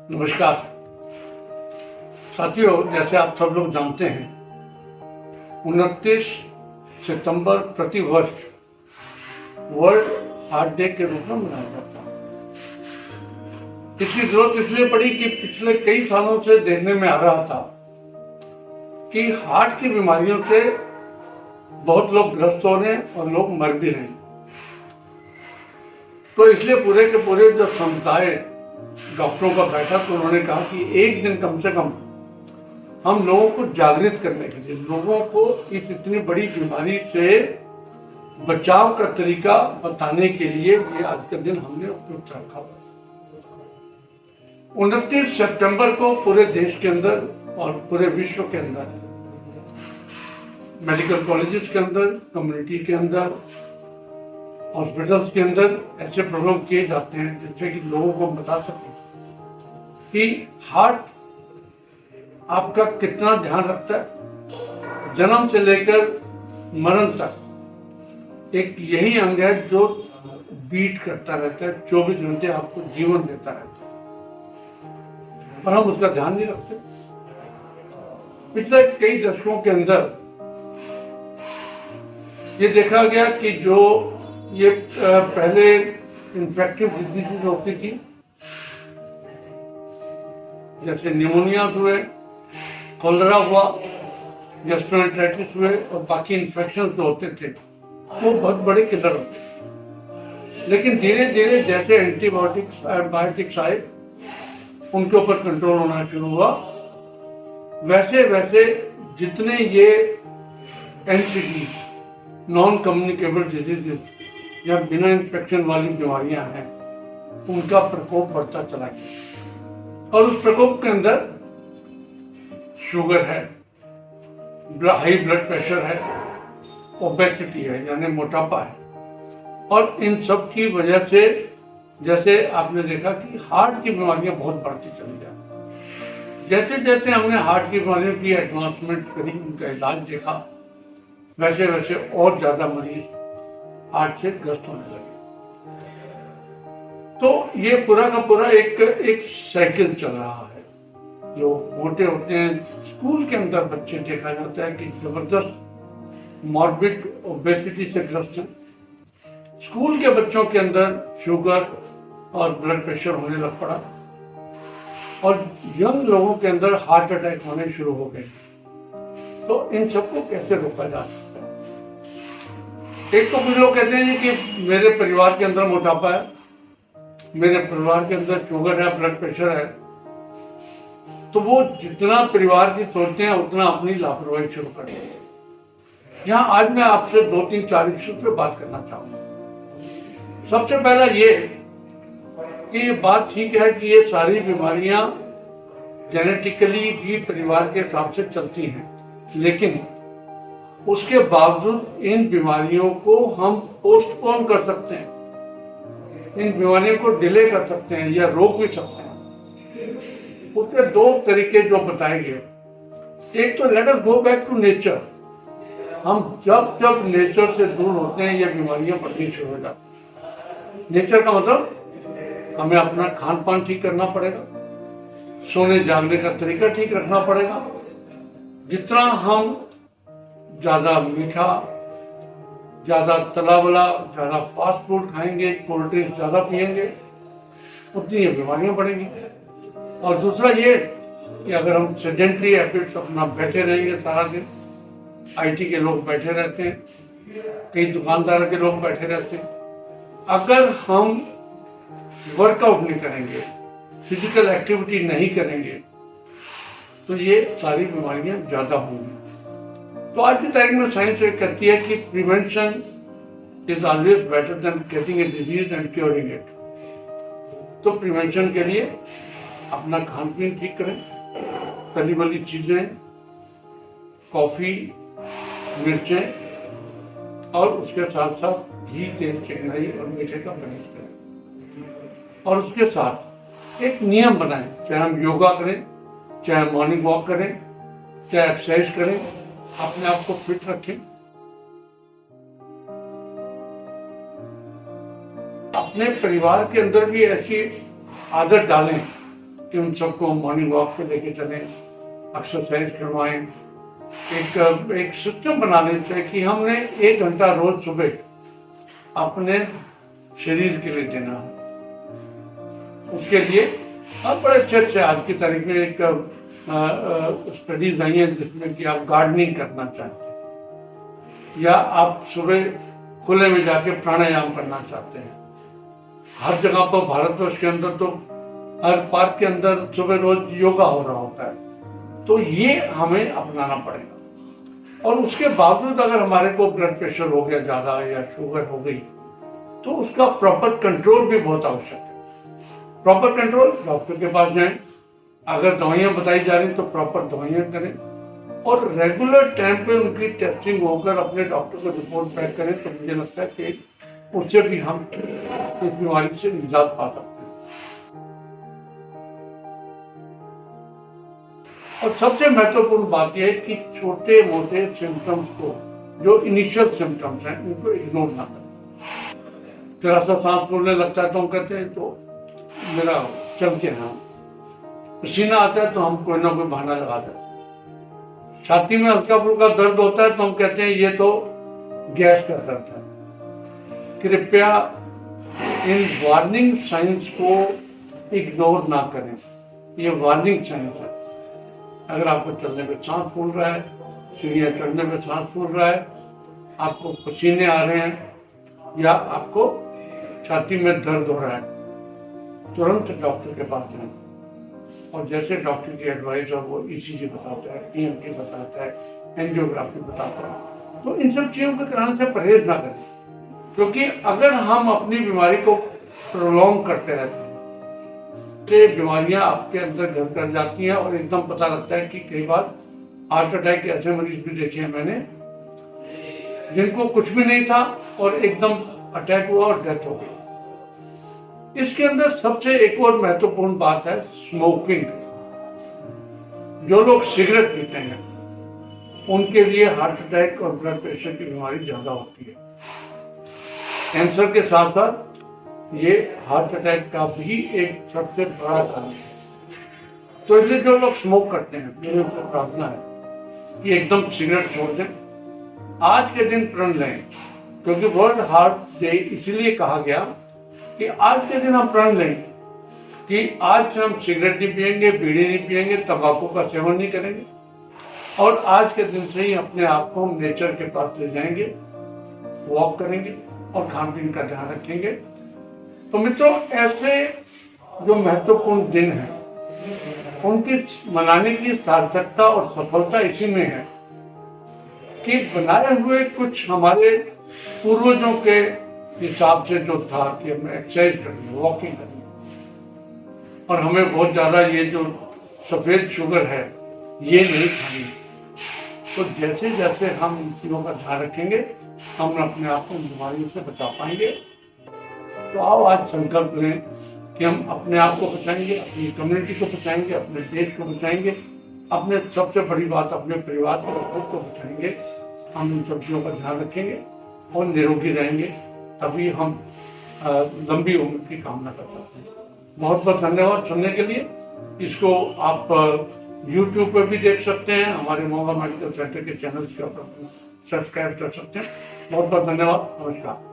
नमस्कार साथियों, जैसे आप सब लोग जानते हैं 29 सितंबर प्रति वर्ष वर्ल्ड हार्ट डे के रूप में मनाया जाता है। इसकी जरूरत इसलिए पड़ी कि पिछले कई सालों से देखने में आ रहा था कि हार्ट की बीमारियों से बहुत लोग ग्रस्त हो रहे हैं और लोग मर भी रहे हैं। तो इसलिए पूरे के पूरे जो समुदाय डॉक्टरों का बैठा तो उन्होंने कहा कि एक दिन कम से कम हम लोगों को जागृत करने के लिए, लोगों को इस इतनी बड़ी बीमारी से बचाव का तरीका बताने के लिए ये आज का दिन हमने उपयुक्त रखा। 29 सितंबर को पूरे देश के अंदर और पूरे विश्व के अंदर मेडिकल कॉलेजेस के अंदर, कम्युनिटी के अंदर, हॉस्पिटल्स के अंदर ऐसे प्रोग्राम किए जाते हैं जिससे कि लोगों को बता सके कि हार्ट आपका कितना ध्यान रखता है। जन्म से लेकर मरण तक एक यही अंग है जो बीट करता रहता है, 24 घंटे आपको जीवन देता रहता है, पर हम उसका ध्यान नहीं रखते। पिछले कई दशकों के अंदर ये देखा गया कि जो ये पहले इन्फेक्टिव डिजीज होती थी, जैसे निमोनिया हुए, कॉलरा हुआ, गैस्ट्रोएंटेराइटिस हुए और बाकी इन्फेक्शन जो होते थे वो बहुत बड़े किलर होते। लेकिन धीरे धीरे जैसे एंटीबायोटिक्स आए, उनके ऊपर कंट्रोल होना शुरू हुआ, वैसे वैसे जितने ये एनसीडी, नॉन कम्युनिकेबल डिजीजेस या बिना इन्फेक्शन वाली बीमारियां हैं, उनका प्रकोप बढ़ता चला गया। और उस प्रकोप के अंदर शुगर है, हाई ब्लड प्रेशर है, ओबेसिटी है यानी मोटापा है, और इन सब की वजह से जैसे आपने देखा कि हार्ट की बीमारियां बहुत बढ़ती चली जाती। जैसे जैसे हमने हार्ट की बीमारियों की एडवांसमेंट करी, उनका इलाज देखा, वैसे वैसे और ज्यादा मरीज हार्ट से ग्रस्त होने लगे। तो ये पूरा का पूरा एक साइकिल चल रहा है। लोग मोटे होते हैं, स्कूल के अंदर बच्चे देखा जाता है कि जबरदस्त मॉर्बिड ओबेसिटी से ग्रस्त हैं। स्कूल के बच्चों के अंदर शुगर और ब्लड प्रेशर होने लग पड़ा, और यंग लोगों के अंदर हार्ट अटैक होने शुरू हो गए। तो इन सबको कैसे रोका जा सकता है? एक तो कुछ लोग कहते हैं कि मेरे परिवार के अंदर मोटापा है, मेरे परिवार के अंदर शुगर है, ब्लड प्रेशर है, तो वो जितना परिवार की सोचते हैं उतना अपनी लापरवाही शुरू कर देते हैं। यहाँ आज मैं आपसे 2-3-4 इश्यू पे बात करना चाहूंगा। सबसे पहला ये कि ये बात ठीक है कि ये सारी बीमारियां जेनेटिकली भी परिवार के हिसाब से चलती हैं, लेकिन उसके बावजूद इन बीमारियों को हम पोस्टपोन कर सकते हैं, इन बीमारियों को डिले कर सकते हैं या रोक भी सकते हैं। उसके दो तरीके जो बताए गए, एक तो let us go back to nature. हम जब जब नेचर से दूर होते हैं ये बीमारियां बढ़नी शुरू हो जाती। नेचर का मतलब हमें अपना खान पान ठीक करना पड़ेगा, सोने जागने का तरीका ठीक रखना पड़ेगा। जितना हम ज्यादा मीठा, ज्यादा तला वाला, ज्यादा फास्ट फूड खाएंगे, कोल्ड ड्रिंक ज्यादा पिएंगे, उतनी ये बीमारियां बढ़ेंगी। और दूसरा ये कि अगर हम सेडेंटरी हैबिट्स अपना बैठे रहेंगे सारा दिन, आईटी के लोग बैठे रहते हैं, कई दुकानदार के लोग बैठे रहते हैं, अगर हम वर्कआउट नहीं करेंगे, फिजिकल एक्टिविटी नहीं करेंगे, तो ये सारी बीमारियां ज्यादा होंगी। तो आज की तारीख में साइंस कहती है कि prevention is always better than getting a disease and curing it. तो प्रिवेंशन के लिए अपना खान पीन ठीक करें, तली वाली चीजें, कॉफी, मिर्चें, और उसके साथ साथ घी, तेल, चिकनाई और मीठे का परहेज करें। और उसके साथ एक नियम बनाएं, चाहे हम योगा करें, चाहे मॉर्निंग वॉक करें, चाहे एक्सरसाइज करें, अपने आप को फिट रखें। अपने परिवार के अंदर भी ऐसी आदत डालें कि उन सबको मॉर्निंग वॉक पे लेके चलें, एक्सरसाइज करवाएं। एक सिस्टम बनाने चाहिए कि हमने 1 घंटा रोज सुबह अपने शरीर के लिए देना है। उसके लिए आप बड़े अच्छे आज की तारीख में एक स्टडीज आई है जिसमें कि आप गार्डनिंग करना चाहते हैं या आप सुबह खुले में जाके प्राणायाम करना चाहते हैं। हर जगह पर भारतवर्ष के अंदर तो हर पार्क के अंदर सुबह रोज योगा हो रहा होता है, तो ये हमें अपनाना पड़ेगा। और उसके बावजूद अगर हमारे को ब्लड प्रेशर हो गया ज्यादा या शुगर हो गई, तो उसका प्रॉपर कंट्रोल भी बहुत आवश्यक है। प्रॉपर कंट्रोल, डॉक्टर के पास जाएं, अगर दवाइयां बताई जा रही तो प्रॉपर दवाइयां करें और रेगुलर टाइम पे उनकी टेस्टिंग होकर अपने डॉक्टर को रिपोर्ट बैक करें, तो मुझे लगता है कि उससे भी हम इस बीमारी से निजात पा सकते हैं। और सबसे महत्वपूर्ण बात यह है कि छोटे मोटे सिम्टम्स को, जो इनिशियल सिम्टम्स हैं, उनको इग्नोर ना करें। थोड़ा सा सांस फूलने लगता है तो हम कहते हैं तो मेरा चल के हाँ, पसीना आता है तो हम कोई ना कोई बहाना लगा देते हैं, छाती में हल्का फुल्का दर्द होता है तो हम कहते हैं ये तो गैस का दर्द है। कृपया इन वार्निंग साइंस को इग्नोर ना करें, ये वार्निंग साइंस है। अगर आपको चलने में सांस फूल रहा है, सीढ़ियां चढ़ने में सांस फूल रहा है, आपको पसीने आ रहे हैं या आपको छाती में दर्द हो रहा है, तुरंत डॉक्टर के पास जाएं। और जैसे डॉक्टर की एडवाइस है, वो ईसीजी बताता है, ईएमटी बताता है, एंजियोग्राफी बताता है, तो इन सब चीजों को कराने से परहेज ना करें। क्योंकि अगर हम अपनी बीमारी को प्रोलॉन्ग करते रहते हैं, तो बीमारियां आपके अंदर घर कर जाती हैं और एकदम पता लगता है कि कई बार हार्ट अटैक के ऐसे मरीज भी देखे हैं मैंने, जिनको कुछ भी नहीं था और एकदम अटैक हुआ और डेथ हो गई। इसके अंदर सबसे एक और महत्वपूर्ण बात है स्मोकिंग। जो लोग सिगरेट पीते हैं उनके लिए हार्ट अटैक और ब्लड प्रेशर की बीमारी ज्यादा होती है। कैंसर के साथ साथ ये हार्ट अटैक का भी एक सबसे बड़ा कारण है। तो इसलिए जो लोग स्मोक करते हैं, मेरी उनको प्रार्थना है कि एकदम सिगरेट छोड़ दें। आज के दिन प्रण लें, क्योंकि वर्ल्ड हार्ट डे इसलिए कहा गया कि आज के दिन हम प्रण लें कि आज से हम सिगरेट नहीं पिएंगे, बीड़ी नहीं पिएंगे, तंबाकू का सेवन नहीं करेंगे और आज के दिन से ही अपने आप को हम नेचर के पास ले जाएंगे, वॉक करेंगे और खान पीन का ध्यान रखेंगे। तो मित्रों, ऐसे जो महत्वपूर्ण दिन हैं उनकी मनाने की सार्थकता और सफलता इसी में है कि बनाए हुए कुछ हमारे पूर्वजों के हिसाब से जो था कि हमें एक्सरसाइज करनी, वॉकिंग करनी, और हमें बहुत ज्यादा ये जो सफेद शुगर है ये नहीं खानी। तो जैसे जैसे हम इन चीजों का ध्यान रखेंगे, हम अपने आप को बीमारियों से बचा पाएंगे। तो आओ आज संकल्प लें कि हम अपने आप को बचाएंगे, अपनी कम्युनिटी को बचाएंगे, अपने देश को बचाएंगे, अपने सबसे बड़ी बात अपने परिवार को, खुद को बचाएंगे। हम इन सब चीजों का ध्यान रखेंगे और निरोगी रहेंगे, तभी हम लंबी उम्र की कामना कर सकते हैं। बहुत बहुत धन्यवाद सुनने के लिए। इसको आप YouTube पर भी देख सकते हैं, हमारे मोगा मेडिकल सेंटर के चैनल्स के ऊपर सब्सक्राइब कर सकते हैं। बहुत बहुत धन्यवाद, नमस्कार।